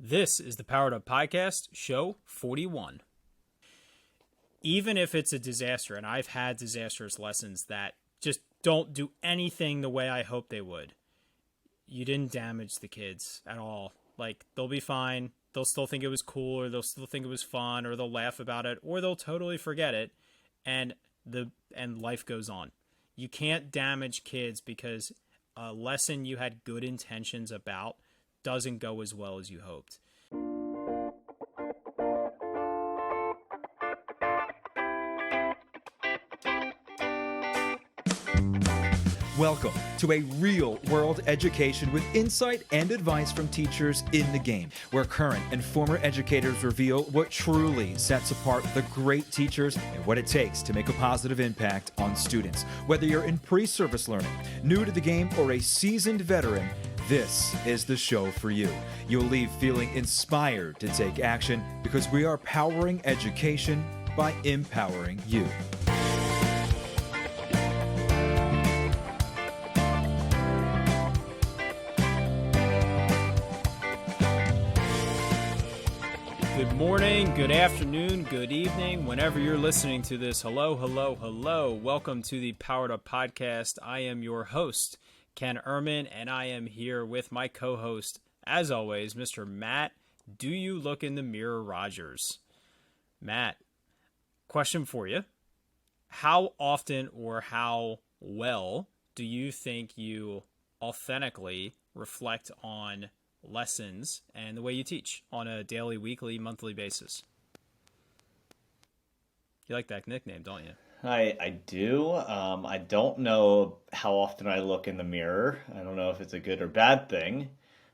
This is the Powered Up Podcast, show 41. Even if it's a disaster, and I've had disastrous lessons that just don't do anything the way I hope they would, you didn't damage the kids at all. Like, they'll be fine. They'll still think it was cool, or they'll still think it was fun, or they'll laugh about it, or they'll totally forget it, and life goes on. You can't damage kids because a lesson you had good intentions about doesn't go as well as you hoped. Welcome to a real-world education with insight and advice from teachers in the game, where current and former educators reveal what truly sets apart the great teachers and what it takes to make a positive impact on students. Whether you're in pre-service learning, new to the game, or a seasoned veteran, this is the show for you. You'll leave feeling inspired to take action because we are powering education by empowering you. Good morning, good afternoon, good evening, whenever you're listening to this. Hello, hello, hello. Welcome to the Powered Up Podcast. I am your host, Ken Ehrman, and I am here with my co-host, as always, Mr. Matt, Do You Look in the Mirror Rogers? Matt, question for you. How often or how well do you think you authentically reflect on lessons and the way you teach on a daily, weekly, monthly basis? You like that nickname, don't you? I do. I don't know how often I look in the mirror. I don't know if it's a good or bad thing.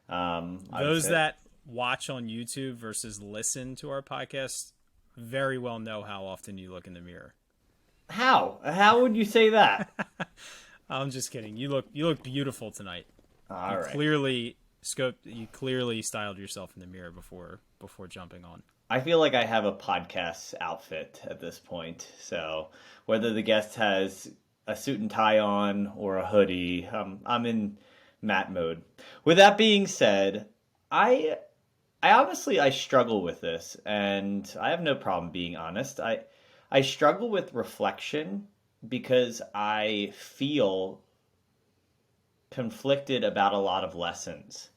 Those that watch on YouTube versus listen to our podcast very well know how often you look in the mirror. How? How would you say that? I'm just kidding. You look beautiful tonight. All right. You clearly styled yourself in the mirror before jumping on. I feel like I have a podcast outfit at this point. So whether the guest has a suit and tie on or a hoodie, I'm in Matt mode. With that being said, I honestly struggle with this, and I have no problem being honest. I struggle with reflection because I feel conflicted about a lot of lessons.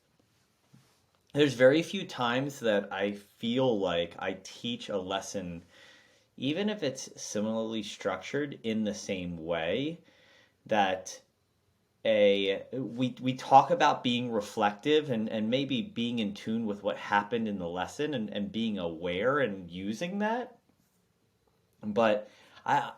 There's very few times that I feel like I teach a lesson, even if it's similarly structured, in the same way that we talk about being reflective and maybe being in tune with what happened in the lesson and being aware and using that. But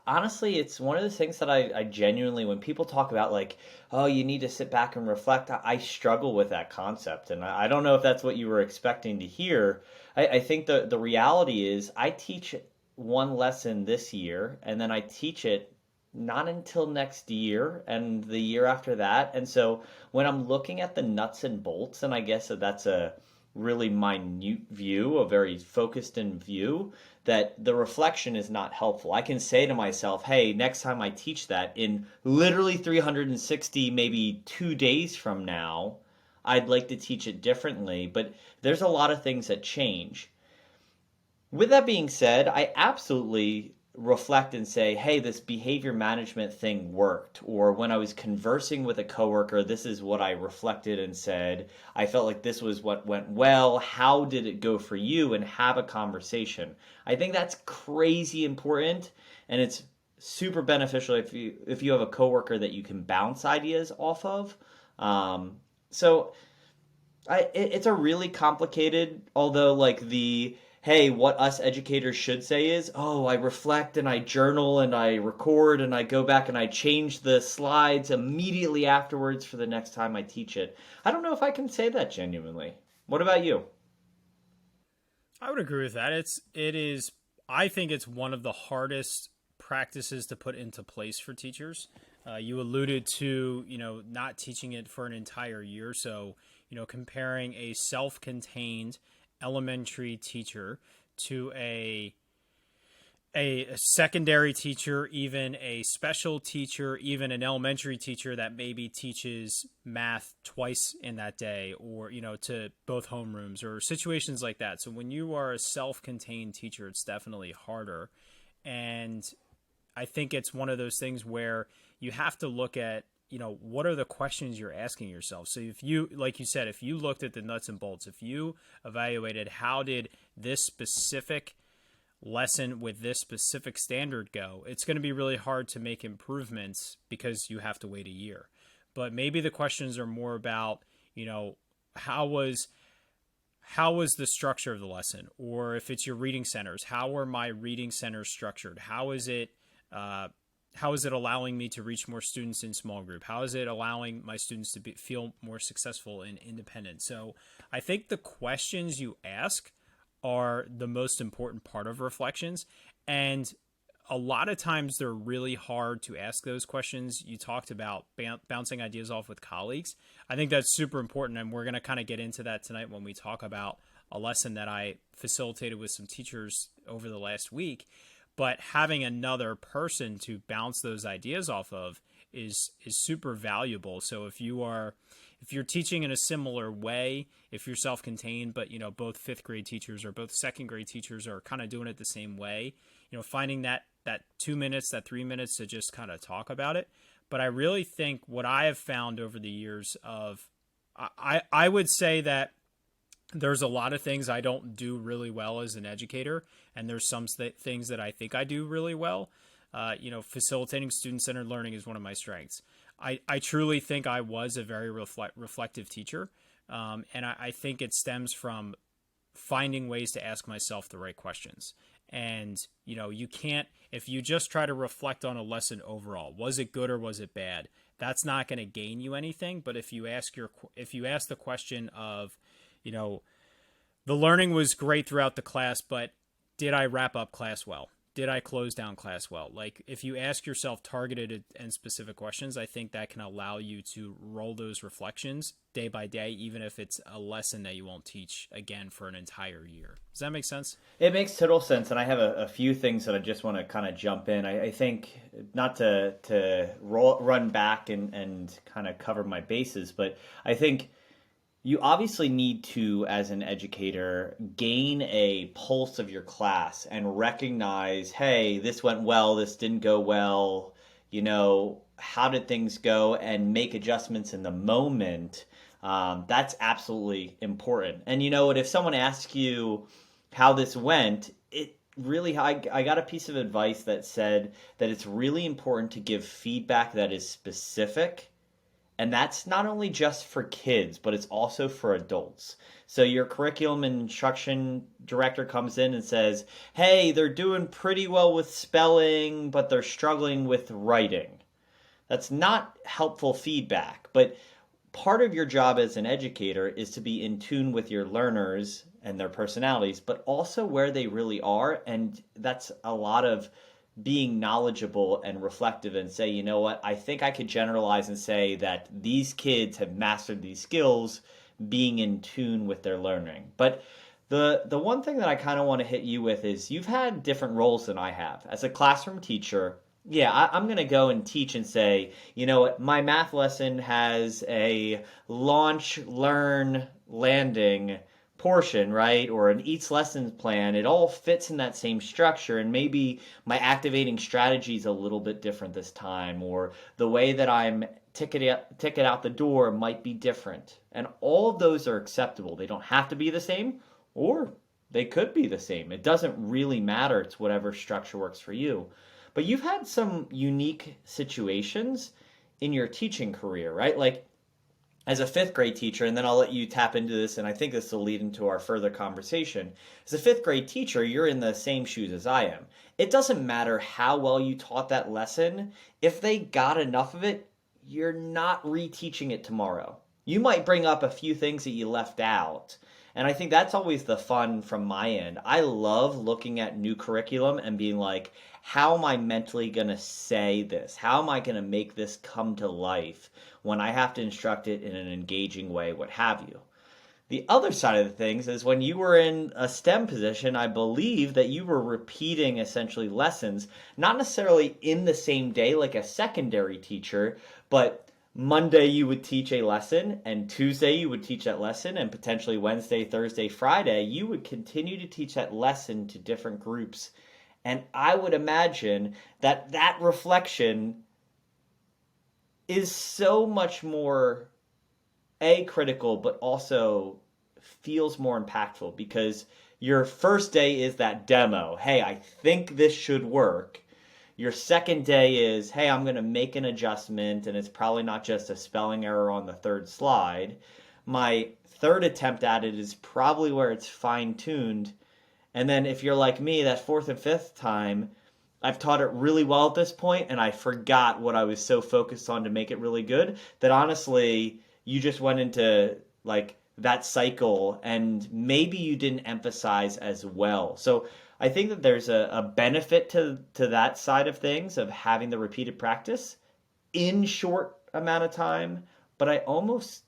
honestly, it's one of the things that I genuinely, when people talk about like, oh, you need to sit back and reflect, I struggle with that concept. And I don't know if that's what you were expecting to hear. I think the reality is I teach one lesson this year, and then I teach it not until next year and the year after that. And so when I'm looking at the nuts and bolts, and I guess that's a really minute view, a very focused in view, that the reflection is not helpful. I can say to myself, hey, next time I teach that in literally 360, maybe 2 days from now, I'd like to teach it differently. But there's a lot of things that change. With that being said, I absolutely reflect and say, hey, this behavior management thing worked. Or when I was conversing with a coworker, this is what I reflected and said. I felt like this was what went well. How did it go for you? And have a conversation. I think that's crazy important, and it's super beneficial if you have a coworker that you can bounce ideas off of. It's a really complicated, although like hey, what us educators should say is, oh, I reflect and I journal and I record and I go back and I change the slides immediately afterwards for the next time I teach it. I don't know if I can say that genuinely. What about you? I would agree with that. I think it's one of the hardest practices to put into place for teachers. You alluded to, not teaching it for an entire year. So, comparing a self-contained elementary teacher to a a secondary teacher, even a special teacher, even an elementary teacher that maybe teaches math twice in that day, or, to both homerooms or situations like that. So when you are a self-contained teacher, it's definitely harder. And I think it's one of those things where you have to look at, what are the questions you're asking yourself? So if you, like you said, if you looked at the nuts and bolts, if you evaluated how did this specific lesson with this specific standard go, it's going to be really hard to make improvements because you have to wait a year. But maybe the questions are more about, how was the structure of the lesson? Or if it's your reading centers, how are my reading centers structured? How is it allowing me to reach more students in small group? How is it allowing my students to feel more successful and independent? So I think the questions you ask are the most important part of reflections. And a lot of times they're really hard to ask those questions. You talked about bouncing ideas off with colleagues. I think that's super important. And we're going to kind of get into that tonight when we talk about a lesson that I facilitated with some teachers over the last week. But having another person to bounce those ideas off of is super valuable. So if you're teaching in a similar way, if you're self-contained, but both fifth grade teachers or both second grade teachers are kind of doing it the same way, finding that 2 minutes, that 3 minutes to just kind of talk about it. But I really think what I have found over the years I would say that there's a lot of things I don't do really well as an educator, and there's some things that I think I do really well. Facilitating student-centered learning is one of my strengths. I truly think I was a very reflective teacher, and I think it stems from finding ways to ask myself the right questions. And, you can't, if you just try to reflect on a lesson overall, was it good or was it bad? That's not going to gain you anything. But if you ask the question of, the learning was great throughout the class, but did I wrap up class well? Did I close down class well? Like, if you ask yourself targeted and specific questions, I think that can allow you to roll those reflections day by day, even if it's a lesson that you won't teach again for an entire year. Does that make sense? It makes total sense, and I have a few things that I just want to kind of jump in. I think, not to run back and kind of cover my bases, but I think you obviously need to, as an educator, gain a pulse of your class and recognize, hey, this went well, this didn't go well, how did things go, and make adjustments in the moment. That's absolutely important. And you know what, if someone asks you how this went, it really, I got a piece of advice that said that it's really important to give feedback that is specific. And that's not only just for kids, but it's also for adults. So your curriculum and instruction director comes in and says, hey, they're doing pretty well with spelling, but they're struggling with writing. That's not helpful feedback. But part of your job as an educator is to be in tune with your learners and their personalities, but also where they really are. And that's a lot of being knowledgeable and reflective and say, you know what, I think I could generalize and say that these kids have mastered these skills, being in tune with their learning. But the one thing that I kind of want to hit you with is you've had different roles than I have. As a classroom teacher, I'm going to go and teach and say, you know what, my math lesson has a launch, learn, landing portion, right? Or an each lessons plan. It all fits in that same structure, and maybe my activating strategy is a little bit different this time, or the way that I'm ticket out the door might be different. And all of those are acceptable. They don't have to be the same, or they could be the same. It doesn't really matter. It's whatever structure works for you. But you've had some unique situations in your teaching career, right? Like, as a fifth grade teacher, and then I'll let you tap into this, and I think this will lead into our further conversation. As a fifth grade teacher, you're in the same shoes as I am. It doesn't matter how well you taught that lesson. If they got enough of it, you're not reteaching it tomorrow. You might bring up a few things that you left out. And I think that's always the fun from my end. I love looking at new curriculum and being like, how am I mentally going to say this? How am I going to make this come to life when I have to instruct it in an engaging way, what have you? The other side of the things is when you were in a STEM position, I believe that you were repeating essentially lessons, not necessarily in the same day like a secondary teacher, but Monday you would teach a lesson, and Tuesday you would teach that lesson, and potentially Wednesday, Thursday, Friday, you would continue to teach that lesson to different groups. And I would imagine that that reflection is so much more critical, but also feels more impactful because your first day is that demo. Hey, I think this should work. Your second day is, hey, I'm going to make an adjustment, and it's probably not just a spelling error on the third slide. My third attempt at it is probably where it's fine tuned. And then if you're like me, that fourth and fifth time, I've taught it really well at this point, and I forgot what I was so focused on to make it really good that honestly, you just went into like that cycle and maybe you didn't emphasize as well. So I think that there's a benefit to that side of things of having the repeated practice in short amount of time, but I almost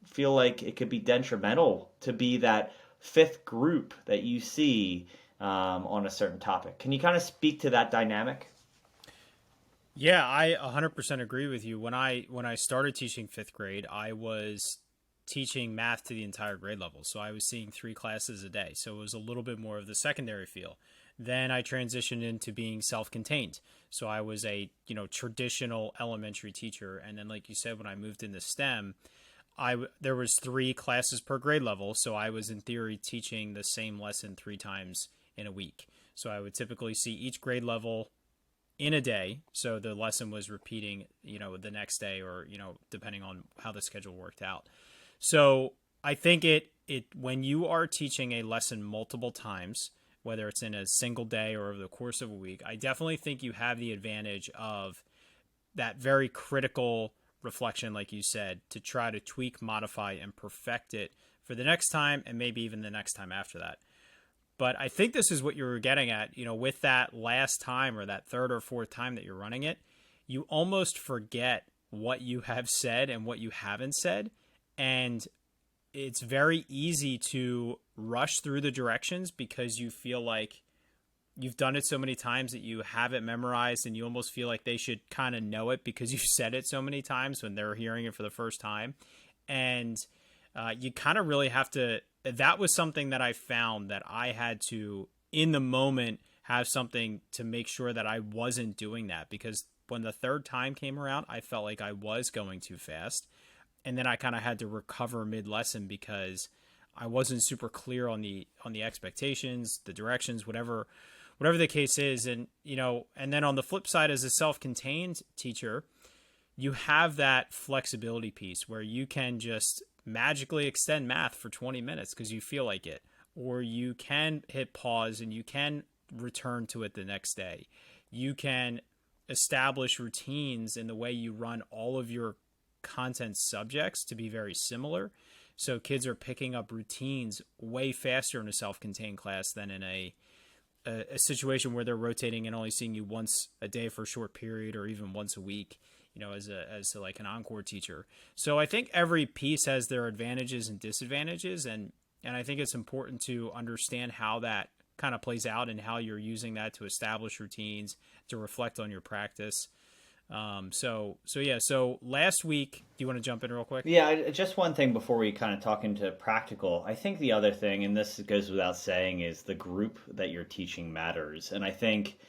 feel like it could be detrimental to be that fifth group that you see on a certain topic. Can you kind of speak to that dynamic? Yeah, I 100% agree with you. When I started teaching fifth grade, I was teaching math to the entire grade level. So I was seeing 3 classes a day. So it was a little bit more of the secondary feel. Then I transitioned into being self-contained. So I was a, traditional elementary teacher. And then, like you said, when I moved into STEM, there was 3 classes per grade level. So I was in theory teaching the same lesson 3 times in a week. So I would typically see each grade level in a day. So the lesson was repeating, the next day or, depending on how the schedule worked out. So I think it when you are teaching a lesson multiple times, whether it's in a single day or over the course of a week, I definitely think you have the advantage of that very critical reflection, like you said, to try to tweak, modify, and perfect it for the next time and maybe even the next time after that. But I think this is what you were getting at, with that last time or that third or fourth time that you're running it, you almost forget what you have said and what you haven't said. And it's very easy to rush through the directions because you feel like you've done it so many times that you have it memorized and you almost feel like they should kind of know it because you've said it so many times when they're hearing it for the first time. And you kind of really have to, that was something that I found that I had to, in the moment, have something to make sure that I wasn't doing that, because when the third time came around, I felt like I was going too fast. And then I kind of had to recover mid-lesson because I wasn't super clear on the expectations, the directions, whatever the case is. And, and then on the flip side, as a self-contained teacher, you have that flexibility piece where you can just magically extend math for 20 minutes because you feel like it, or you can hit pause and you can return to it the next day. You can establish routines in the way you run all of your content subjects to be very similar. So kids are picking up routines way faster in a self-contained class than in a situation where they're rotating and only seeing you once a day for a short period or even once a week, as like an encore teacher. So I think every piece has their advantages and disadvantages. And I think it's important to understand how that kind of plays out and how you're using that to establish routines, to reflect on your practice. So last week, do you want to jump in real quick? Yeah, just one thing before we kind of talk into practical. I think the other thing, and this goes without saying, is the group that you're teaching matters. And I think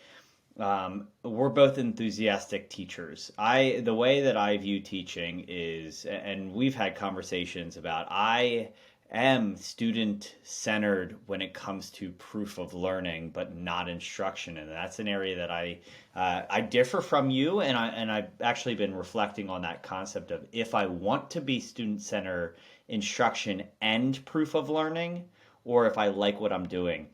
we're both enthusiastic teachers. The way that I view teaching is, and we've had conversations about, I am student centered when it comes to proof of learning, but not instruction, and that's an area that I differ from you, and I've actually been reflecting on that concept of if I want to be student center instruction and proof of learning, or if I like what I'm doing.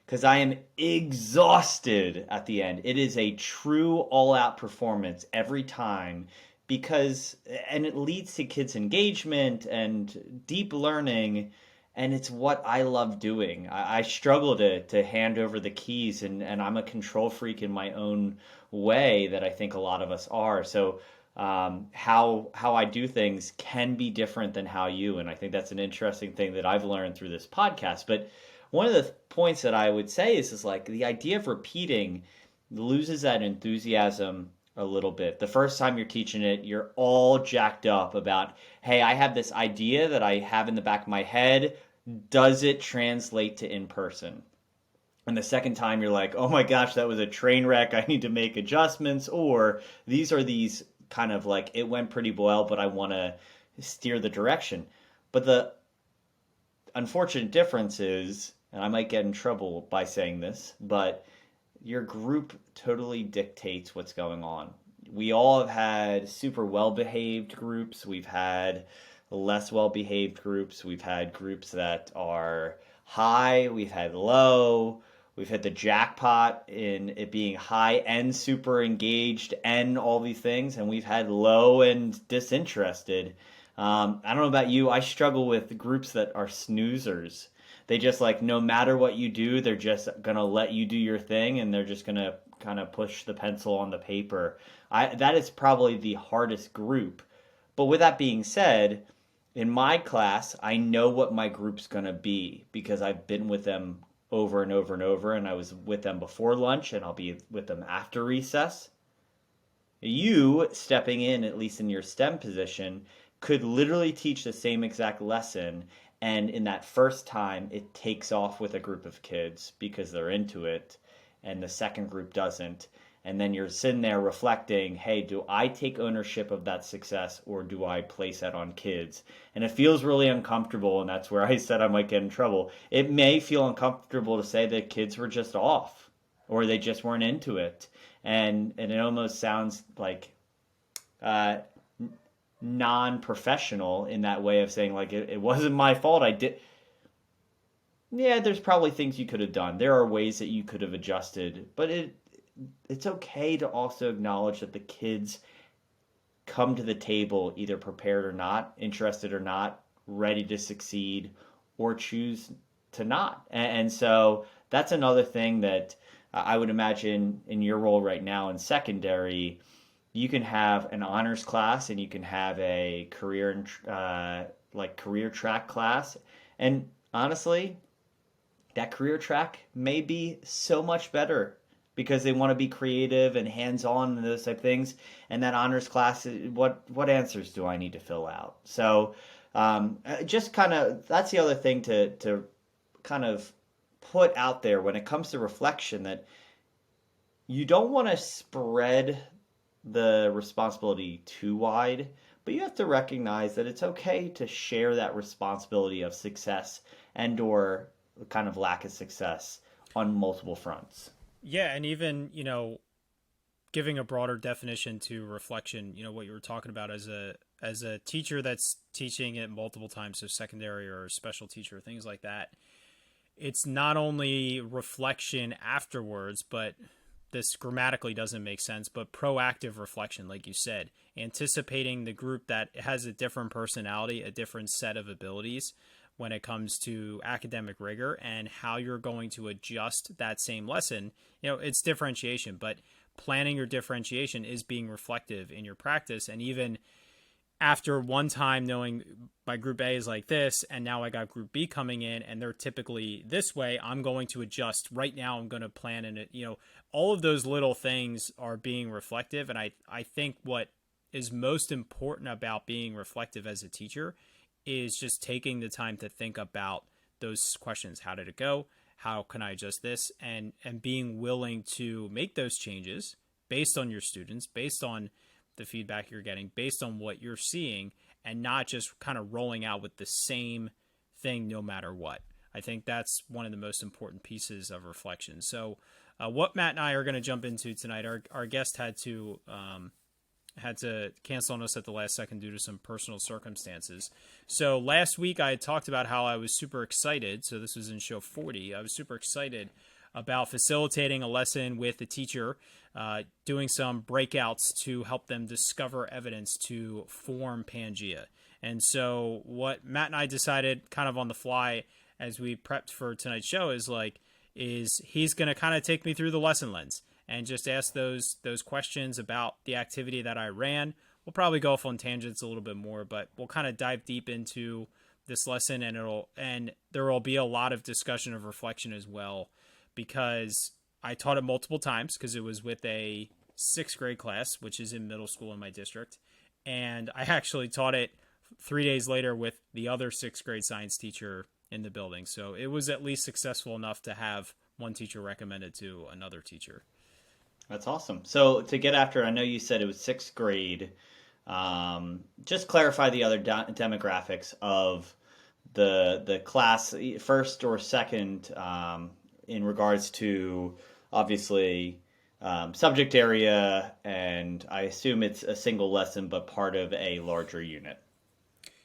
Because I am exhausted at the end. It is a true all-out performance every time and it leads to kids' engagement and deep learning, and it's what I love doing. I struggle to hand over the keys, and I'm a control freak in my own way that I think a lot of us are. So how I do things can be different than how you. And I think that's an interesting thing that I've learned through this podcast. But one of the points that I would say is like the idea of repeating loses that enthusiasm a little bit. The first time you're teaching it, you're all jacked up about, hey, I have this idea that I have in the back of my head. Does it translate to in person? And the second time you're like, oh my gosh, that was a train wreck. I need to make adjustments. Or these kind of like, it went pretty well, but I want to steer the direction. But the unfortunate difference is, and I might get in trouble by saying this, but your group totally dictates what's going on. We all have had super well behaved groups. We've had less well behaved groups. We've had groups that are high. We've had low. We've hit the jackpot in it being high and super engaged and all these things. And we've had low and disinterested. I don't know about you. I struggle with groups that are snoozers. They just like, no matter what you do, they're just going to let you do your thing and they're just going to kind of push the pencil on the paper. That is probably the hardest group. But with that being said, in my class, I know what my group's going to be because I've been with them over and over and over, and I was with them before lunch and I'll be with them after recess. You stepping in, at least in your STEM position, could literally teach the same exact lesson, and in that first time it takes off with a group of kids because they're into it, and the second group doesn't. And then you're sitting there reflecting, hey, do I take ownership of that success or do I place that on kids? And it feels really uncomfortable, and that's where I said I might get in trouble. It may feel uncomfortable to say that kids were just off or they just weren't into it. And it almost sounds like non-professional in that way of saying, like, it wasn't my fault. I did. Yeah, there's probably things you could have done. There are ways that you could have adjusted, but it's okay to also acknowledge that the kids come to the table either prepared or not, interested or not, ready to succeed, or choose to not. And so that's another thing that I would imagine in your role right now in secondary, you can have an honors class and you can have a career career track class. And honestly, that career track may be so much better because they want to be creative and hands-on and those type of things. And that honors class, what answers do I need to fill out? So just kind of, that's the other thing to kind of put out there when it comes to reflection, that you don't want to spread the responsibility too wide, but you have to recognize that it's okay to share that responsibility of success and or kind of lack of success on multiple fronts. Yeah, and even, giving a broader definition to reflection, what you were talking about as a teacher that's teaching it multiple times, so secondary or special teacher, things like that. It's not only reflection afterwards, but this grammatically doesn't make sense, but proactive reflection, like you said, anticipating the group that has a different personality, a different set of abilities when it comes to academic rigor, and how you're going to adjust that same lesson. It's differentiation, but planning your differentiation is being reflective in your practice. And even after one time knowing my group A is like this, and now I got group B coming in and they're typically this way, I'm going to adjust. Right now I'm going to plan in it. All of those little things are being reflective. And I think what is most important about being reflective as a teacher is just taking the time to think about those questions. How did it go? How can I adjust this? And being willing to make those changes based on your students, based on the feedback you're getting, based on what you're seeing, and not just kind of rolling out with the same thing no matter what. I think that's one of the most important pieces of reflection. So what Matt and I are going to jump into tonight, our guest had to cancel on us at the last second due to some personal circumstances. So last week I had talked about how I was super excited. So this was in show 40. I was super excited about facilitating a lesson with the teacher, doing some breakouts to help them discover evidence to form Pangea. And so what Matt and I decided kind of on the fly as we prepped for tonight's show is he's going to kind of take me through the lesson lens and just ask those questions about the activity that I ran, we'll probably go off on tangents a little bit more, but we'll kind of dive deep into this lesson, and there will be a lot of discussion of reflection as well, because I taught it multiple times because it was with a sixth grade class, which is in middle school in my district. And I actually taught it 3 days later with the other sixth grade science teacher in the building. So it was at least successful enough to have one teacher recommended to another teacher. That's awesome. So to get after, I know you said it was sixth grade. Just clarify the other demographics of the class, first or second, in regards to obviously subject area, and I assume it's a single lesson, but part of a larger unit.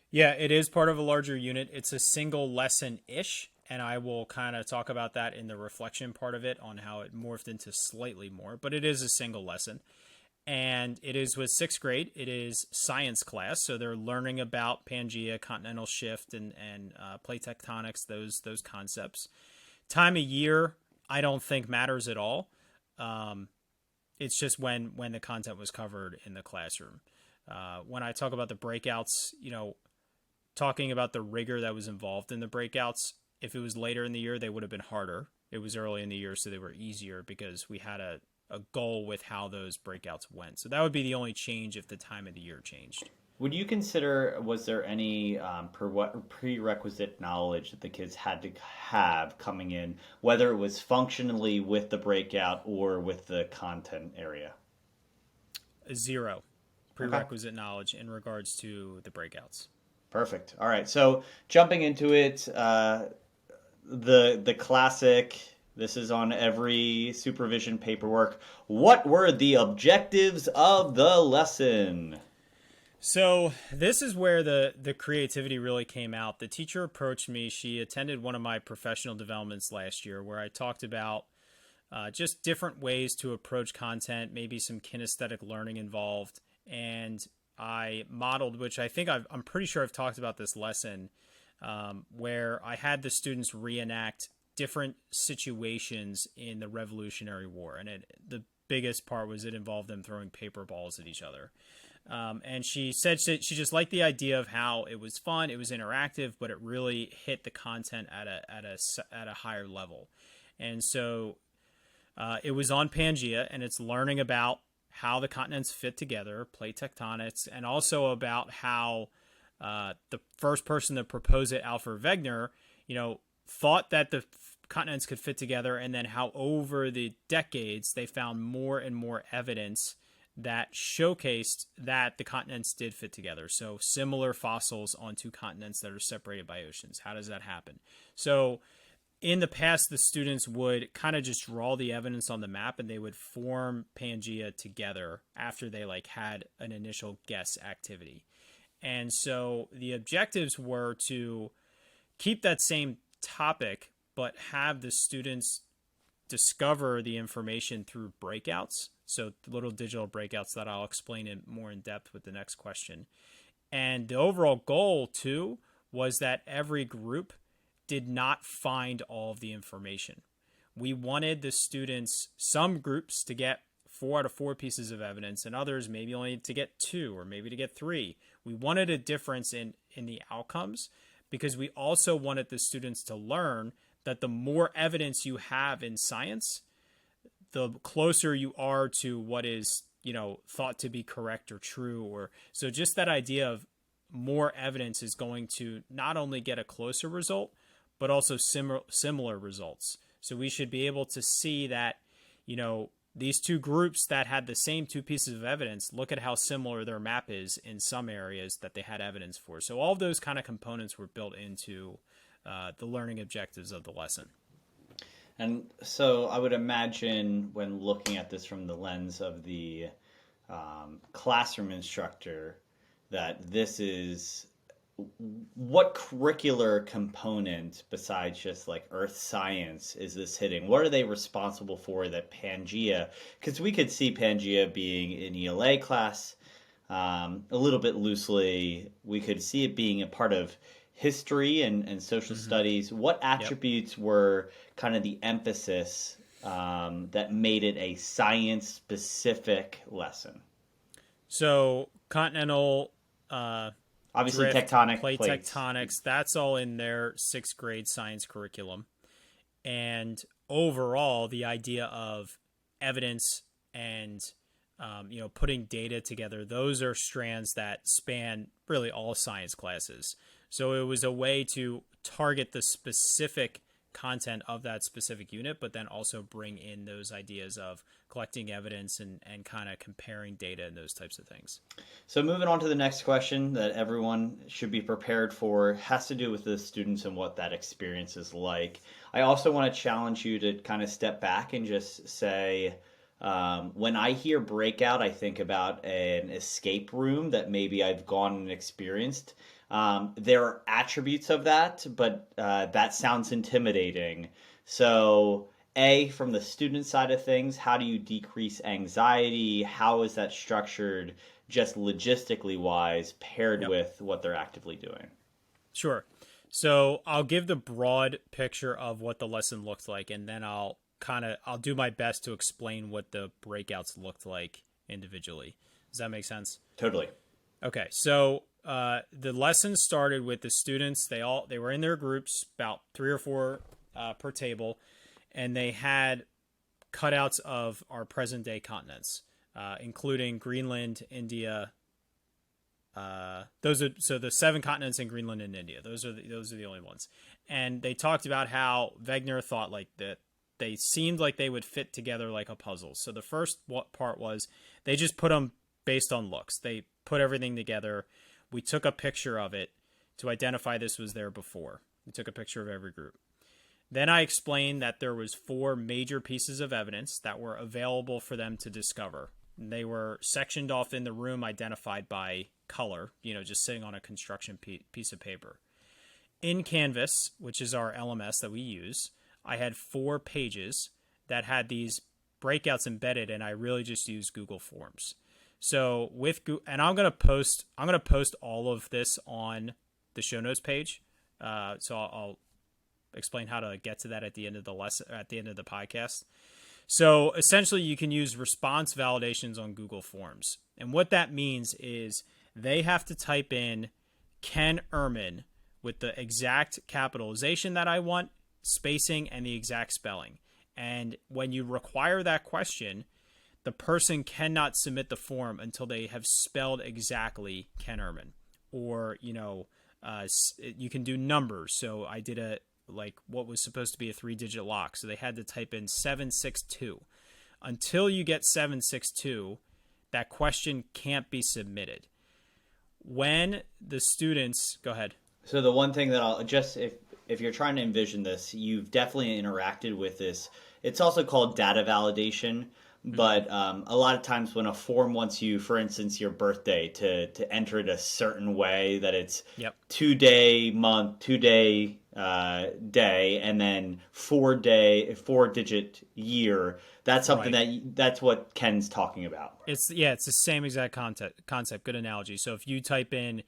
Yeah, it is part of a larger unit. It's a single lesson-ish, and I will kind of talk about that in the reflection part of it on how it morphed into slightly more, but it is a single lesson. And it is with sixth grade. It is science class, so they're learning about Pangea, continental shift, and plate tectonics, those concepts. Time of year, I don't think matters at all. It's just when the content was covered in the classroom. When I talk about the breakouts, talking about the rigor that was involved in the breakouts, if it was later in the year, they would have been harder. It was early in the year, so they were easier because we had a goal with how those breakouts went. So that would be the only change if the time of the year changed. Would you consider, was there any prerequisite knowledge that the kids had to have coming in, whether it was functionally with the breakout or with the content area? Zero prerequisite knowledge in regards to the breakouts. Perfect. All right. So jumping into it, the classic, this is on every supervision paperwork. What were the objectives of the lesson? So this is where the creativity really came out. The teacher approached me. She attended one of my professional developments last year where I talked about just different ways to approach content, maybe some kinesthetic learning involved. And I modeled, which I think I'm pretty sure I've talked about this lesson, where I had the students reenact different situations in the Revolutionary War. And the biggest part was it involved them throwing paper balls at each other. And she said she just liked the idea of how it was fun, it was interactive, but it really hit the content at a higher level. And so it was on Pangea, and it's learning about how the continents fit together, plate tectonics, and also about how the first person to propose it, Alfred Wegener, thought that the continents could fit together, and then how over the decades they found more and more evidence that showcased that the continents did fit together. So similar fossils on two continents that are separated by oceans. How does that happen? So in the past, the students would kind of just draw the evidence on the map, and they would form Pangea together after they had an initial guess activity. And so the objectives were to keep that same topic, but have the students discover the information through breakouts. So little digital breakouts that I'll explain in more in depth with the next question. And the overall goal too was that every group did not find all of the information. We wanted the students, some groups, to get 4 out of 4 pieces of evidence, and others maybe only to get 2 or maybe to get 3. We wanted a difference in the outcomes because we also wanted the students to learn that the more evidence you have in science, the closer you are to what is, thought to be correct or true. Or so just that idea of more evidence is going to not only get a closer result, but also similar results. So we should be able to see that, these two groups that had the same 2 pieces of evidence, look at how similar their map is in some areas that they had evidence for. So all of those kind of components were built into the learning objectives of the lesson. And so I would imagine when looking at this from the lens of the classroom instructor, that this is what curricular component besides just earth science is this hitting? What are they responsible for that Pangea? Because we could see Pangea being an ELA class a little bit loosely. We could see it being a part of history and social studies. What attributes were kind of the emphasis that made it a science-specific lesson? So continental Obviously, drift, tectonic plate plates. tectonics, that's all in their sixth grade science curriculum. And overall, the idea of evidence and putting data together, those are strands that span really all science classes. So it was a way to target the specific content of that specific unit, but then also bring in those ideas of collecting evidence and kind of comparing data and those types of things. So moving on to the next question that everyone should be prepared for has to do with the students and what that experience is like. I also want to challenge you to kind of step back and just say, when I hear breakout, I think about an escape room that maybe I've gone and experienced. There are attributes of that, but that sounds intimidating. So, from the student side of things, how do you decrease anxiety? How is that structured, just logistically wise, paired with what they're actively doing? Sure. So I'll give the broad picture of what the lesson looked like, and then I'll do my best to explain what the breakouts looked like individually. Does that make sense? Totally. Okay. So the lesson started with the students. They were in their groups, about 3 or 4 per table, and they had cutouts of our present day continents, including Greenland, India. So the 7 continents in Greenland and India. Those are the only ones. And they talked about how Wegener thought like that they seemed like they would fit together like a puzzle. So the first part was they just put them based on looks. They put everything together. We took a picture of it to identify this was there before. We took a picture of every group. Then I explained that there was 4 major pieces of evidence that were available for them to discover. They were sectioned off in the room, identified by color, just sitting on a construction piece of paper. In Canvas, which is our LMS that we use, I had 4 pages that had these breakouts embedded, and I really just used Google Forms. So and I'm gonna post all of this on the show notes page. So I'll explain how to get to that at the end of the lesson, at the end of the podcast. So essentially, you can use response validations on Google Forms, and what that means is they have to type in Ken Ehrman with the exact capitalization that I want, spacing, and the exact spelling. And when you require that question, the person cannot submit the form until they have spelled exactly Ken Ehrman. Or, you can do numbers. So I did what was supposed to be a 3-digit lock. So they had to type in 762. Until you get 762, that question can't be submitted. When the students, go ahead. So the one thing that I'll just, if you're trying to envision this, you've definitely interacted with this. It's also called data validation, but a lot of times when a form wants you, for instance, your birthday, to enter it a certain way, that it's 2-day month, 2-day day, and then 4-digit year. That's something that's what Ken's talking about. It's the same exact concept. Good analogy. So if you type in,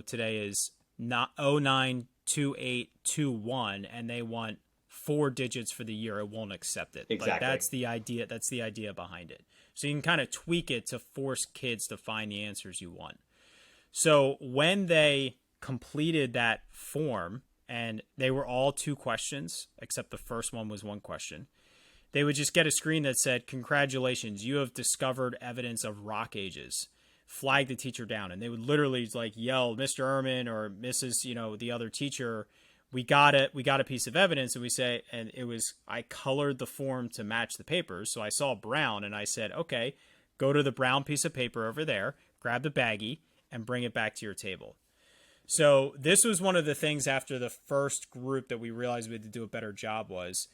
today is not 092821, and they want 4 digits for the year, it won't accept it. Exactly. Like, that's the idea. That's the idea behind it. So you can kind of tweak it to force kids to find the answers you want. So when they completed that form, and they were all 2 questions, except the first one was 1 question, they would just get a screen that said, "Congratulations, you have discovered evidence of rock ages. Flag the teacher down." And they would literally yell, "Mr. Ehrman," or "Mrs. the other teacher, we got it. We got a piece of evidence." And we say, and I colored the form to match the papers. So I saw brown, and I said, "Okay, go to the brown piece of paper over there, grab the baggie, and bring it back to your table." So this was one of the things after the first group that we realized we had to do a better job was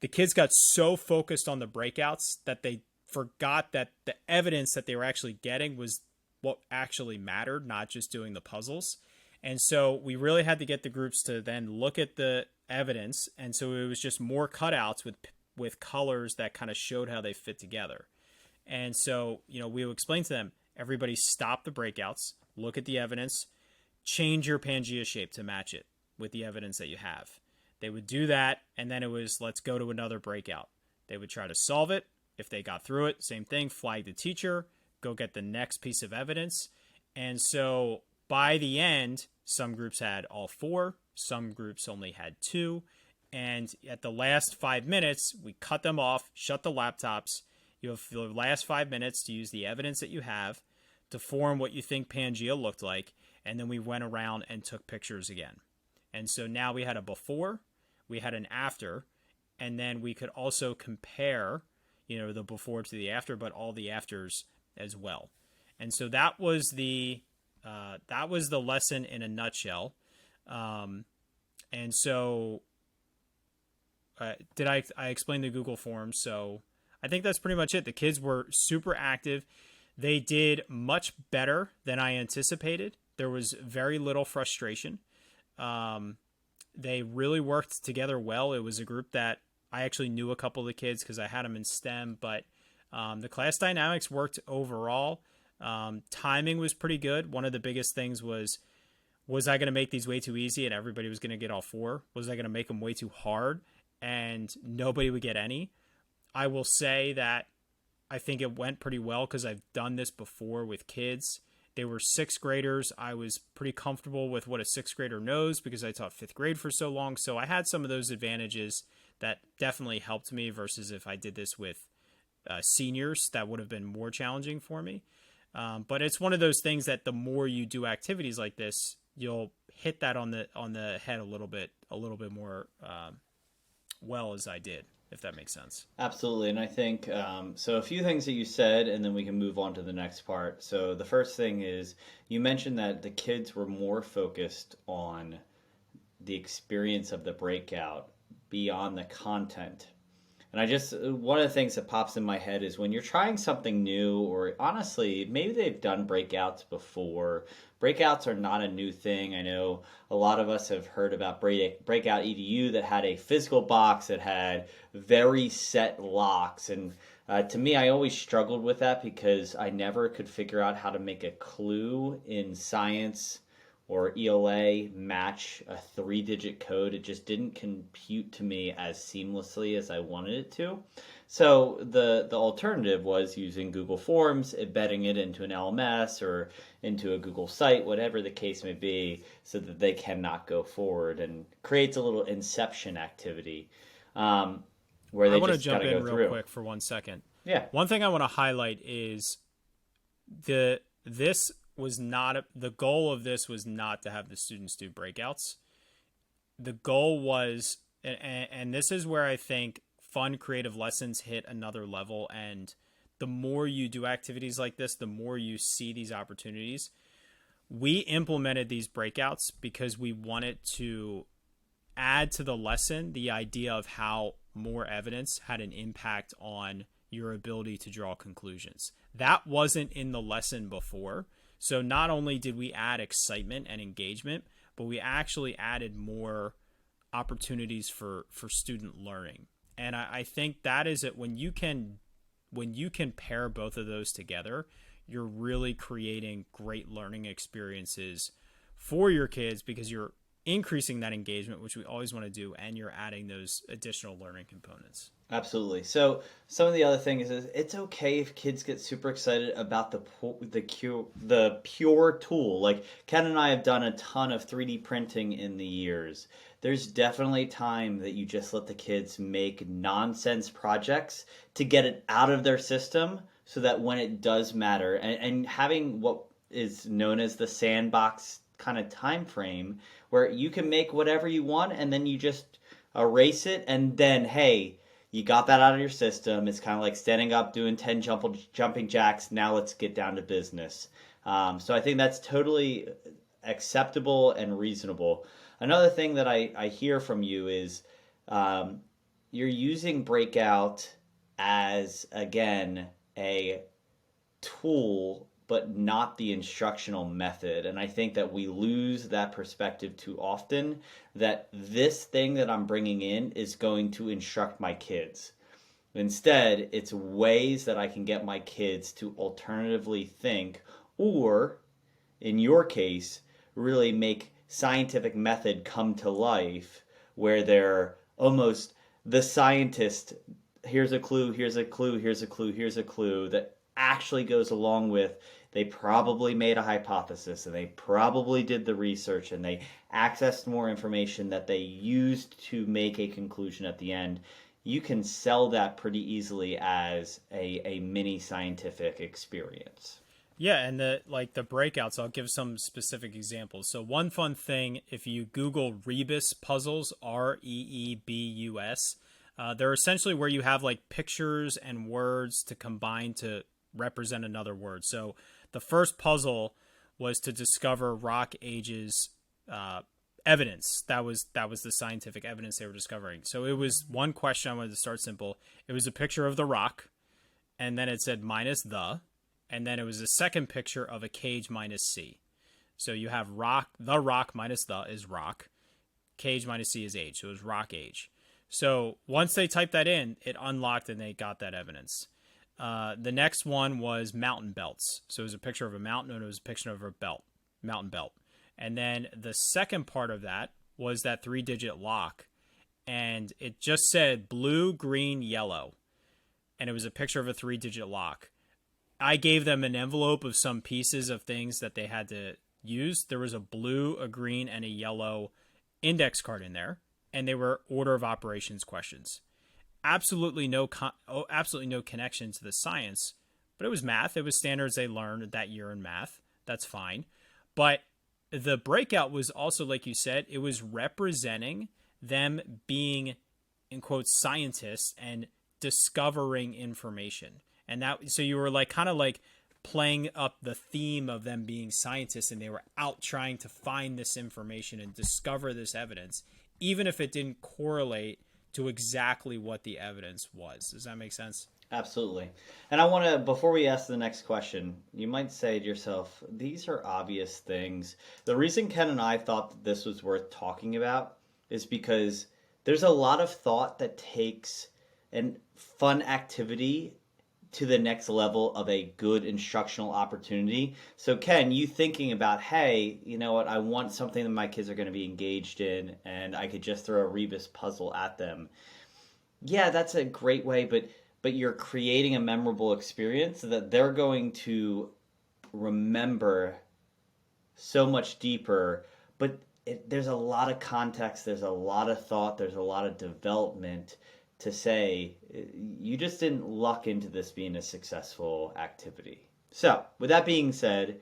the kids got so focused on the breakouts that they forgot that the evidence that they were actually getting was what actually mattered, not just doing the puzzles. And so we really had to get the groups to then look at the evidence. And so it was just more cutouts with colors that kind of showed how they fit together. And so, we would explain to them, everybody stop the breakouts, look at the evidence, change your Pangea shape to match it with the evidence that you have. They would do that, and then it was, let's go to another breakout. They would try to solve it. If they got through it, same thing, flag the teacher, go get the next piece of evidence. And so by the end, some groups had all four, some groups only had two. And at the last 5 minutes, we cut them off, shut the laptops. You have the last 5 minutes to use the evidence that you have to form what you think Pangea looked like. And then we went around and took pictures again. And so now we had a before, we had an after, and then we could also compare, the before to the after, but all the afters as well. And so that was the lesson in a nutshell. And so did I explain the Google Forms? So I think that's pretty much it. The kids were super active. They did much better than I anticipated. There was very little frustration. They really worked together well. It was a group that I actually knew a couple of the kids because I had them in STEM, but the class dynamics worked overall. Timing was pretty good. One of the biggest things was I going to make these way too easy and everybody was going to get all four? Was I going to make them way too hard and nobody would get any? I will say that I think it went pretty well because I've done this before with kids. They were sixth graders. I was pretty comfortable with what a sixth grader knows because I taught fifth grade for so long. So I had some of those advantages that definitely helped me versus if I did this with seniors, that would have been more challenging for me. But it's one of those things that the more you do activities like this, you'll hit that on the head a little bit more well as I did, if that makes sense. Absolutely. And I think, so a few things that you said, and then we can move on to the next part. So the first thing is you mentioned that the kids were more focused on the experience of the breakout beyond the content. And one of the things that pops in my head is when you're trying something new, or honestly, maybe they've done breakouts before. Breakouts are not a new thing. I know a lot of us have heard about Breakout EDU that had a physical box that had very set locks. And to me, I always struggled with that because I never could figure out how to make a clue in science or ELA match a 3-digit code. It just didn't compute to me as seamlessly as I wanted it to. So the alternative was using Google Forms, embedding it into an LMS or into a Google site, whatever the case may be, so that they cannot go forward, and creates a little inception activity where they just got to go through. I want to jump in real quick for 1 second. Yeah. One thing I want to highlight is the goal of this was not to have the students do breakouts. The goal was, and this is where I think fun creative lessons hit another level. And the more you do activities like this, the more you see these opportunities. We implemented these breakouts because we wanted to add to the lesson the idea of how more evidence had an impact on your ability to draw conclusions. That wasn't in the lesson before. So not only did we add excitement and engagement, but we actually added more opportunities for student learning. And I think that is it. When you can pair both of those together, you're really creating great learning experiences for your kids because you're increasing that engagement, which we always want to do, and you're adding those additional learning components. Absolutely. So some of the other things is it's okay if kids get super excited about the pure tool. Like Ken and I have done a ton of 3D printing in the years. There's definitely time that you just let the kids make nonsense projects to get it out of their system so that when it does matter, and having what is known as the sandbox kind of time frame where you can make whatever you want and then you just erase it, and then, hey, you got that out of your system. It's kind of like standing up, doing 10 jumping jacks. Now let's get down to business. So I think that's totally acceptable and reasonable. Another thing that I hear from you is you're using Breakout as, again, a tool, but not the instructional method. And I think that we lose that perspective too often, that this thing that I'm bringing in is going to instruct my kids. Instead, it's ways that I can get my kids to alternatively think, or in your case, really make scientific method come to life where they're almost the scientist. Here's a clue, here's a clue, here's a clue, here's a clue that actually goes along with they probably made a hypothesis and they probably did the research and they accessed more information that they used to make a conclusion at the end. You can sell that pretty easily as a mini scientific experience. Yeah, and the breakouts, I'll give some specific examples. So one fun thing, if you Google Rebus puzzles, Reebus, they're essentially where you have like pictures and words to combine to represent another word. So the first puzzle was to discover rock ages evidence. That was the scientific evidence they were discovering. So it was one question. I wanted to start simple. It was a picture of the rock, and then it said minus the, and then it was a second picture of a cage minus C. So you have rock, the rock minus the is rock, cage minus C is age. So it was rock age. So once they typed that in, it unlocked and they got that evidence. The next one was mountain belts. So it was a picture of a mountain and it was a picture of a mountain belt. And then the second part of that was that 3-digit lock. And it just said blue, green, yellow. And it was a picture of a 3-digit lock. I gave them an envelope of some pieces of things that they had to use. There was a blue, a green, and a yellow index card in there. And they were order of operations questions. Absolutely no connection to the science, but it was math. It was standards they learned that year in math. That's fine. But the breakout was also, like you said, it was representing them being, in quotes, scientists and discovering information. And that, so you were like kind of like playing up the theme of them being scientists, and they were out trying to find this information and discover this evidence, even if it didn't correlate to exactly what the evidence was. Does that make sense? Absolutely. And I want to, before we ask the next question, you might say to yourself, these are obvious things. The reason Ken and I thought that this was worth talking about is because there's a lot of thought that takes a fun activity to the next level of a good instructional opportunity. So Ken, you thinking about, hey, you know what, I want something that my kids are going to be engaged in and I could just throw a Rebus puzzle at them. Yeah, that's a great way, but you're creating a memorable experience that they're going to remember so much deeper. But there's a lot of context, there's a lot of thought, there's a lot of development to say you just didn't luck into this being a successful activity. So, with that being said,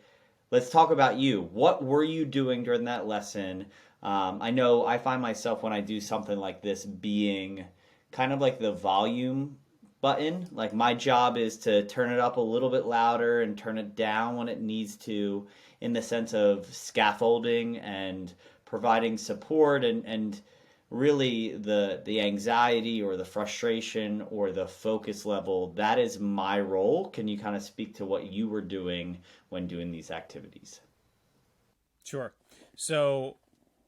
let's talk about you. What were you doing during that lesson? I know I find myself when I do something like this being kind of like the volume button. Like my job is to turn it up a little bit louder and turn it down when it needs to, in the sense of scaffolding and providing support and really the anxiety or the frustration or the focus level. That is my role. Can you kind of speak to what you were doing when doing these activities? Sure. So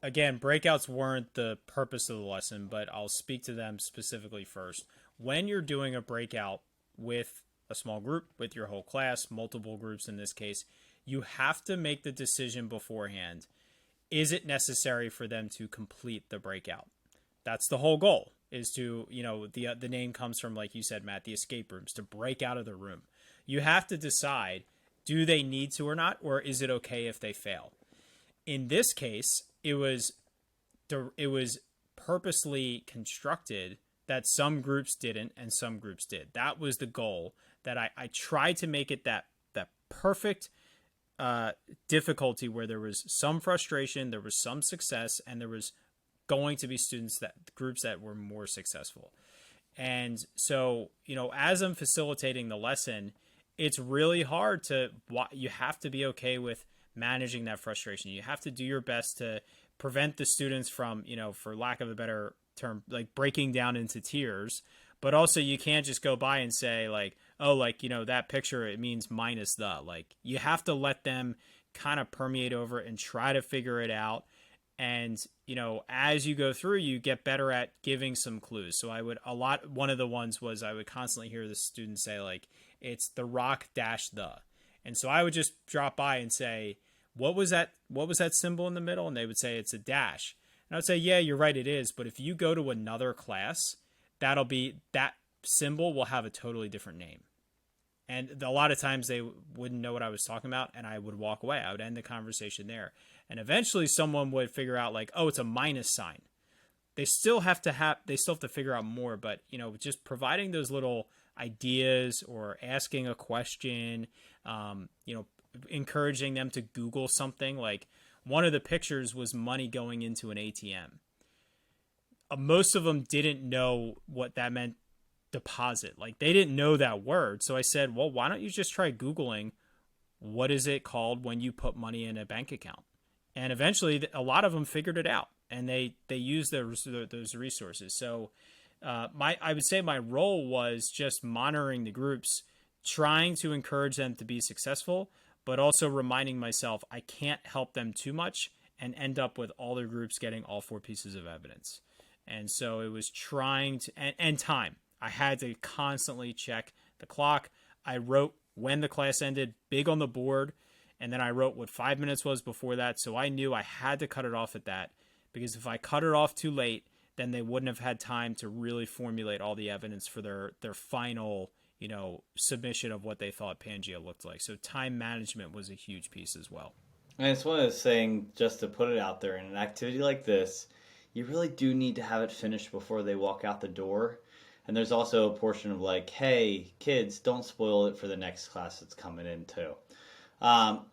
again, breakouts weren't the purpose of the lesson, but I'll speak to them specifically first. When you're doing a breakout with a small group, with your whole class, multiple groups in this case, you have to make the decision beforehand. Is it necessary for them to complete the breakout? That's the whole goal, is to, the name comes from, like you said, Matt, the escape rooms, to break out of the room. You have to decide, do they need to or not, or is it okay if they fail? In this case, it was purposely constructed that some groups didn't and some groups did. That was the goal, that I tried to make it that perfect difficulty where there was some frustration, there was some success, and there was going to be groups that were more successful. And so, as I'm facilitating the lesson, it's really hard you have to be okay with managing that frustration. You have to do your best to prevent the students from, for lack of a better term, like breaking down into tears. But also you can't just go by and say like, oh, like, that picture, it means minus the, like, you have to let them kind of permeate over and try to figure it out. And, as you go through, you get better at giving some clues. So one of the ones was I would constantly hear the students say like, it's the rock dash the. And so I would just drop by and say, what was that symbol in the middle? And they would say it's a dash. And I would say, yeah, you're right, it is. But if you go to another class, that symbol will have a totally different name. And a lot of times they wouldn't know what I was talking about, and I would walk away. I would end the conversation there. And eventually someone would figure out like, oh, it's a minus sign. They still have to figure out more, but just providing those little ideas or asking a question, encouraging them to Google something. Like one of the pictures was money going into an ATM. Most of them didn't know what that meant, deposit. Like they didn't know that word. So I said, well, why don't you just try Googling what is it called when you put money in a bank account? And eventually a lot of them figured it out, and they used those resources. So I would say my role was just monitoring the groups, trying to encourage them to be successful, but also reminding myself I can't help them too much and end up with all their groups getting all 4 pieces of evidence. And so it was trying to, and time. I had to constantly check the clock. I wrote when the class ended big on the board, and then I wrote what 5 minutes was before that. So I knew I had to cut it off at that, because if I cut it off too late, then they wouldn't have had time to really formulate all the evidence for their final, submission of what they thought Pangea looked like. So time management was a huge piece as well. And it's one of those things, just to put it out there, in an activity like this, you really do need to have it finished before they walk out the door. And there's also a portion of like, hey, kids, don't spoil it for the next class that's coming in too.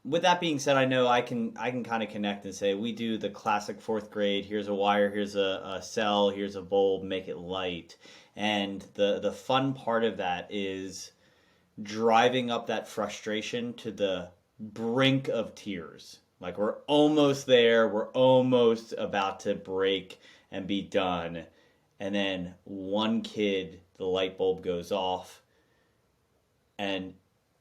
With that being said, I know I can kind of connect and say we do the classic 4th grade. Here's a wire, here's a cell, here's a bulb, make it light. And the fun part of that is driving up that frustration to the brink of tears. Like we're almost there, we're almost about to break and be done. And then one kid, the light bulb goes off, and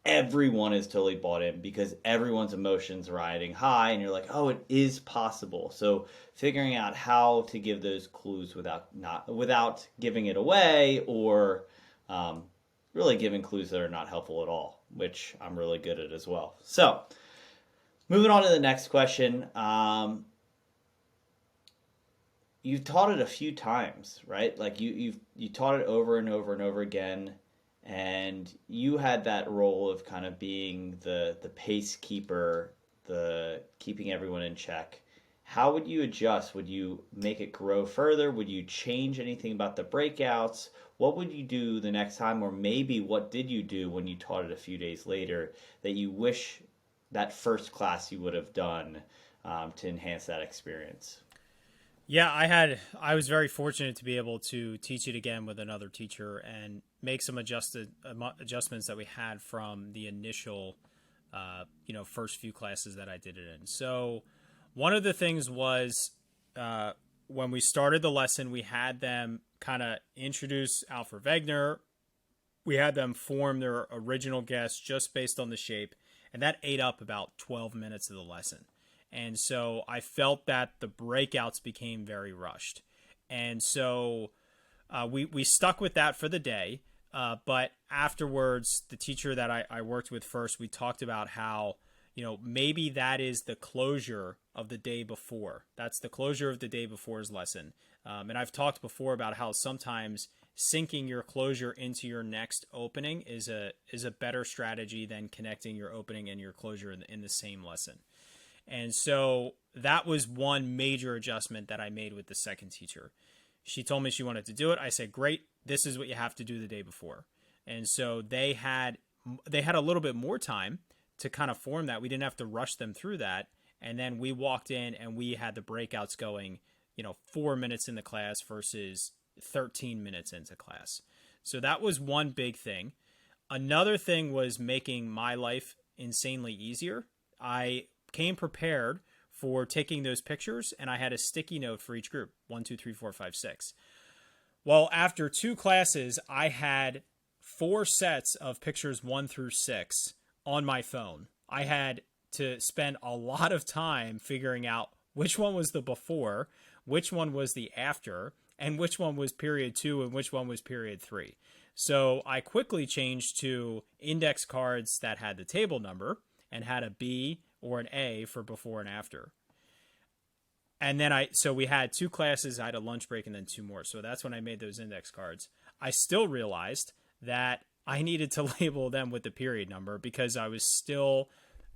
everyone is totally bought in because everyone's emotions riding high, and you're like, oh, it is possible. So figuring out how to give those clues without giving it away, or really giving clues that are not helpful at all, which I'm really good at as well. So moving on to the next question. You've taught it a few times, right? Like you taught it over and over and over again, and you had that role of kind of being the pace keeper, the keeping everyone in check. How would you adjust? Would you make it grow further? Would you change anything about the breakouts? What would you do the next time? Or maybe what did you do when you taught it a few days later that you wish that first class you would have done to enhance that experience? Yeah, I was very fortunate to be able to teach it again with another teacher and make some adjustments that we had from the initial, first few classes that I did it in. So one of the things was when we started the lesson, we had them kind of introduce Alfred Wegener. We had them form their original guess just based on the shape, and that ate up about 12 minutes of the lesson. And so I felt that the breakouts became very rushed. And so we stuck with that for the day. But afterwards, the teacher that I worked with first, we talked about how, maybe that is the closure of the day before. That's the closure of the day before's lesson. And I've talked before about how sometimes syncing your closure into your next opening is a better strategy than connecting your opening and your closure in the same lesson. And so that was one major adjustment that I made with the second teacher. She told me she wanted to do it. I said, great, this is what you have to do the day before. And so they had a little bit more time to kind of form that. We didn't have to rush them through that. And then we walked in and we had the breakouts going, 4 minutes in the class versus 13 minutes into class. So that was one big thing. Another thing was making my life insanely easier. I came prepared for taking those pictures, and I had a sticky note for each group, 1, 2, 3, 4, 5, 6. Well, after 2 classes, I had 4 sets of pictures 1 through 6 on my phone. I had to spend a lot of time figuring out which one was the before, which one was the after, and which one was period 2 and which one was period 3. So I quickly changed to index cards that had the table number and had a B or an A for before and after. And then so we had 2 classes, I had a lunch break and then 2 more. So that's when I made those index cards. I still realized that I needed to label them with the period number because I was still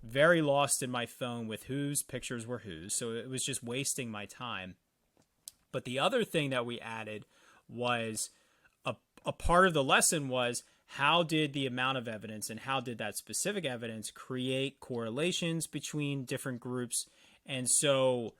very lost in my phone with whose pictures were whose. So it was just wasting my time. But the other thing that we added was a part of the lesson was how did the amount of evidence and how did that specific evidence create correlations between different groups. And so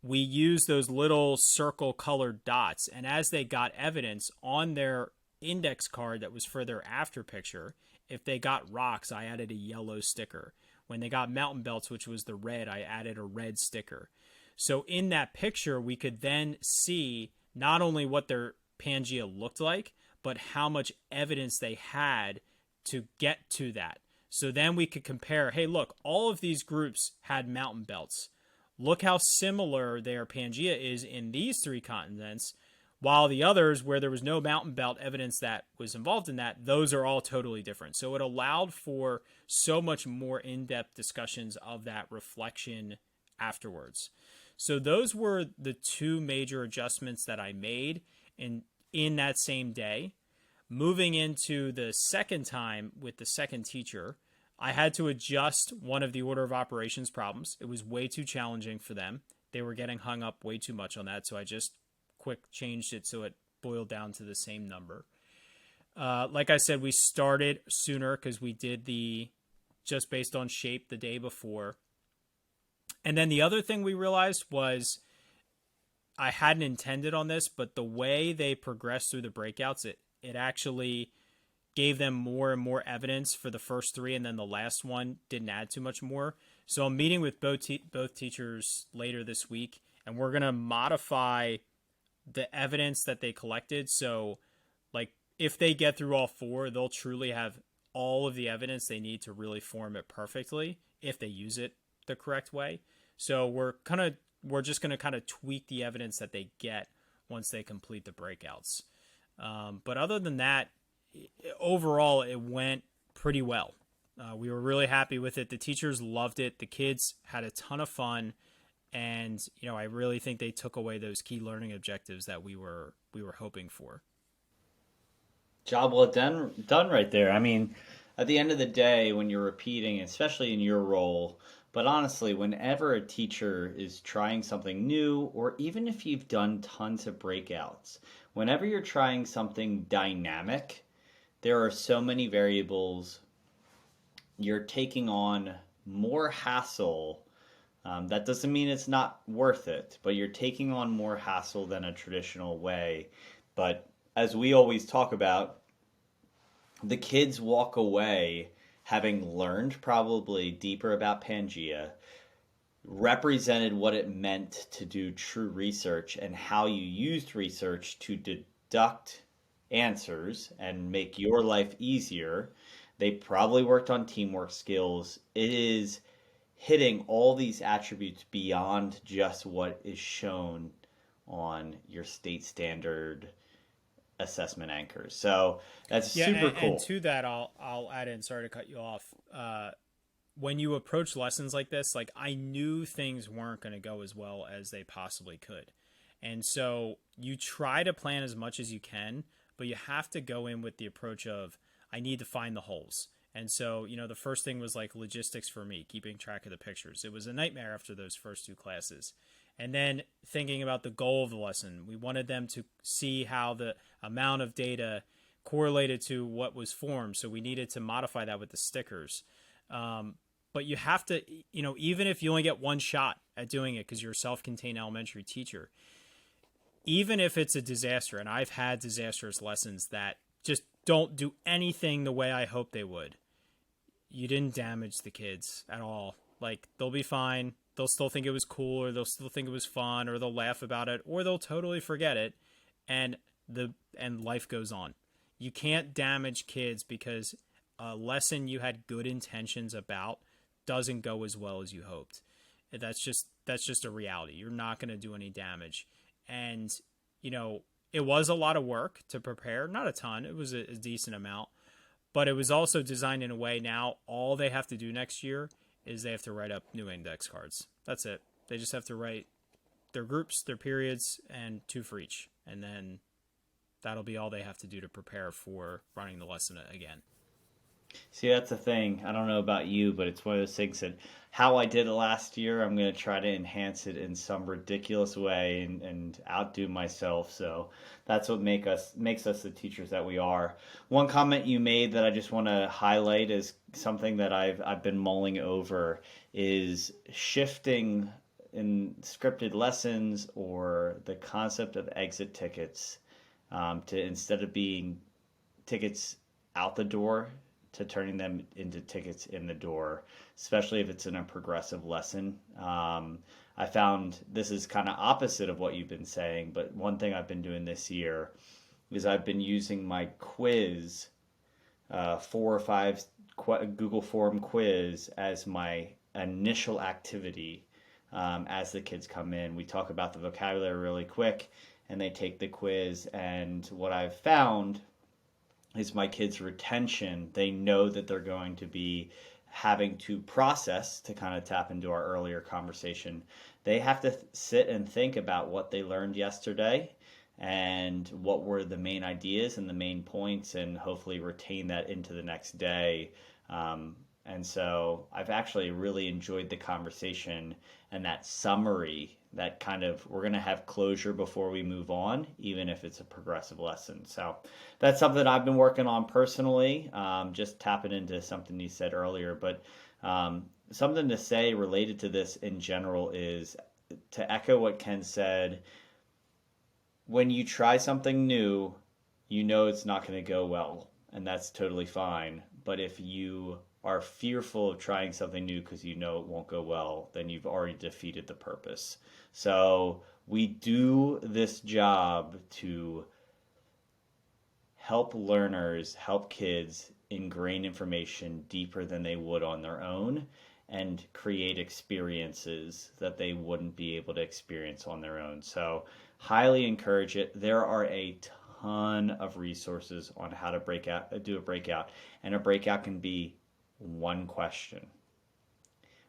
we used those little circle colored dots. And as they got evidence on their index card that was for their after picture, if they got rocks, I added a yellow sticker. When they got mountain belts, which was the red, I added a red sticker. So in that picture, we could then see not only what their Pangea looked like, but how much evidence they had to get to that. So then we could compare, hey, look, all of these groups had mountain belts. Look how similar their Pangea is in these three continents, while the others, where there was no mountain belt evidence that was involved in that, those are all totally different. So it allowed for so much more in-depth discussions of that reflection afterwards. So those were the two major adjustments that I made in that same day. Moving into the second time with the second teacher, I had to adjust one of the order of operations problems. It was way too challenging for them. They were getting hung up way too much on that, so I just quick changed it so it boiled down to the same number. Like I said, we started sooner because we did the just based on shape the day before. And then the other thing we realized was I hadn't intended on this, but the way they progressed through the breakouts, it actually gave them more and more evidence for the first three, and then the last one didn't add too much more. So I'm meeting with both teachers later this week, and we're going to modify the evidence that they collected. So like if they get through all four, they'll truly have all of the evidence they need to really form it perfectly if they use it the correct way. So we're just going to kind of tweak the evidence that they get once they complete the breakouts. But other than that, overall, it went pretty well. We were really happy with it. The teachers loved it. The kids had a ton of fun. And, I really think they took away those key learning objectives that we were hoping for. Job well done right there. I mean, at the end of the day, when you're repeating, especially in your role, but honestly, whenever a teacher is trying something new, or even if you've done tons of breakouts, whenever you're trying something dynamic, there are so many variables. You're taking on more hassle. That doesn't mean it's not worth it, but you're taking on more hassle than a traditional way. But as we always talk about, the kids walk away having learned probably deeper about Pangea, represented what it meant to do true research and how you used research to deduct answers and make your life easier. They probably worked on teamwork skills. It is hitting all these attributes beyond just what is shown on your state standard assessment anchors. So that's super cool. And to that, I'll add in. Sorry to cut you off. When you approach lessons like this, like I knew things weren't going to go as well as they possibly could, and so you try to plan as much as you can, but you have to go in with the approach of I need to find the holes. And so, the first thing was like logistics for me, keeping track of the pictures. It was a nightmare after those first two classes. And then thinking about the goal of the lesson, we wanted them to see how the amount of data correlated to what was formed. So we needed to modify that with the stickers. But you have to, even if you only get one shot at doing it because you're a self-contained elementary teacher, even if it's a disaster, and I've had disastrous lessons that just don't do anything the way I hope they would, you didn't damage the kids at all. Like, they'll be fine. They'll still think it was cool, or they'll still think it was fun, or they'll laugh about it, or they'll totally forget it, and life goes on. You can't damage kids because a lesson you had good intentions about doesn't go as well as you hoped. That's just a reality. You're not going to do any damage. And, it was a lot of work to prepare. Not a ton. It was a decent amount. But it was also designed in a way now all they have to do next year is they have to write up new index cards. That's it. They just have to write their groups, their periods, and 2 for each. And then that'll be all they have to do to prepare for running the lesson again. See, that's the thing. I don't know about you, but it's one of those things that how I did it last year, I'm going to try to enhance it in some ridiculous way and outdo myself. So that's what makes us the teachers that we are. One comment you made that I just want to highlight is something that I've been mulling over is shifting in scripted lessons or the concept of exit tickets to instead of being tickets out the door to turning them into tickets in the door, especially if it's in a progressive lesson. I found this is kind of opposite of what you've been saying, but one thing I've been doing this year is I've been using my quiz, 4 or 5 Google Form quiz as my initial activity as the kids come in. We talk about the vocabulary really quick, and they take the quiz. And what I've found is my kids' retention. They know that they're going to be having to process, to kind of tap into our earlier conversation. They have to sit and think about what they learned yesterday and what were the main ideas and the main points, and hopefully retain that into the next day. And so I've actually really enjoyed the conversation and that summary, that kind of, we're going to have closure before we move on, even if it's a progressive lesson. So that's something I've been working on personally, just tapping into something you said earlier. But something to say related to this in general is to echo what Ken said. When you try something new, you know it's not going to go well, and that's totally fine. But if you are fearful of trying something new because you know it won't go well, then you've already defeated the purpose. So we do this job to help learners, help kids ingrain information deeper than they would on their own and create experiences that they wouldn't be able to experience on their own. So highly encourage it. There are a ton of resources on how to do a breakout, and a breakout can be one question.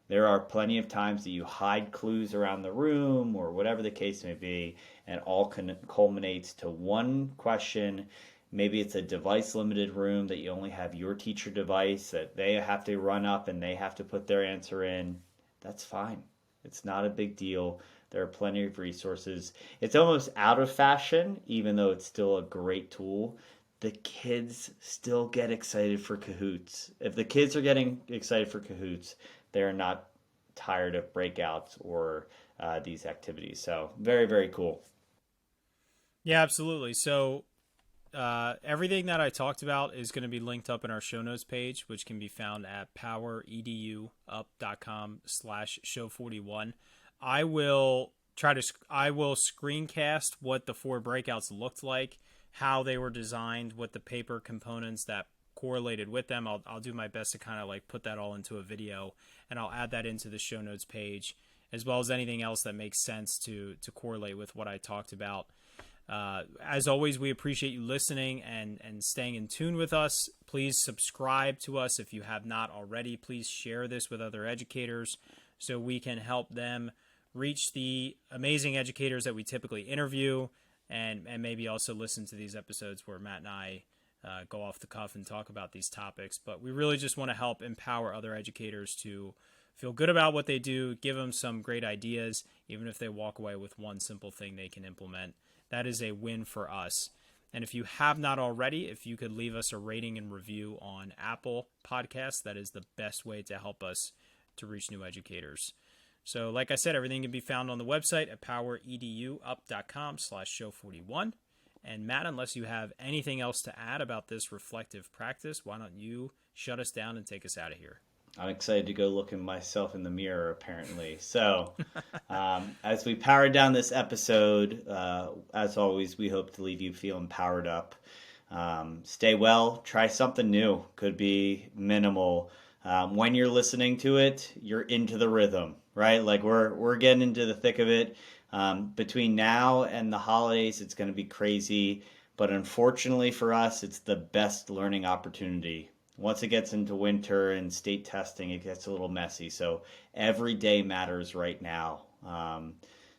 There are plenty of times that you hide clues around the room or whatever the case may be, and all culminates to one question. Maybe it's a device limited room that you only have your teacher device that they have to run up and they have to put their answer in. That's fine. It's not a big deal. There are plenty of resources. It's almost out of fashion, even though it's still a great tool. The kids still get excited for Kahoots. If the kids are getting excited for Kahoots, they're not tired of breakouts or these activities. So very, very cool. Yeah, absolutely. So everything that I talked about is going to be linked up in our show notes page, which can be found at powereduup.com/show41. I will screencast what the 4 breakouts looked like, how they were designed, what the paper components that correlated with them. I'll do my best to kind of like put that all into a video, and I'll add that into the show notes page, as well as anything else that makes sense to correlate with what I talked about. As always, we appreciate you listening and staying in tune with us. Please subscribe to us if you have not already. Please share this with other educators so we can help them reach the amazing educators that we typically interview, and maybe also listen to these episodes where Matt and I go off the cuff and talk about these topics. But we really just want to help empower other educators to feel good about what they do, give them some great ideas, even if they walk away with one simple thing they can implement. That is a win for us. And if you have not already, if you could leave us a rating and review on Apple Podcasts, that is the best way to help us to reach new educators. So like I said, everything can be found on the website at powereduup.com/show41. And Matt, unless you have anything else to add about this reflective practice, why don't you shut us down and take us out of here? I'm excited to go look at myself in the mirror, apparently. So as we power down this episode, as always, we hope to leave you feeling powered up. Stay well. Try something new. Could be minimal. When you're listening to it, you're into the rhythm, right? Like we're getting into the thick of it. Between now and the holidays, it's going to be crazy. But unfortunately for us, it's the best learning opportunity. Once it gets into winter and state testing, it gets a little messy. So every day matters right now.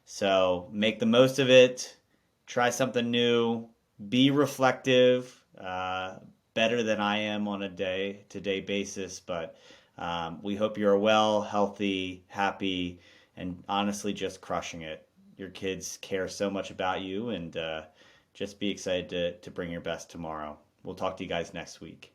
So make the most of it. Try something new. be reflective, better than I am on a day-to-day basis. But we hope you're well, healthy, happy, and honestly just crushing it. Your kids care so much about you, and just be excited to bring your best tomorrow. We'll talk to you guys next week.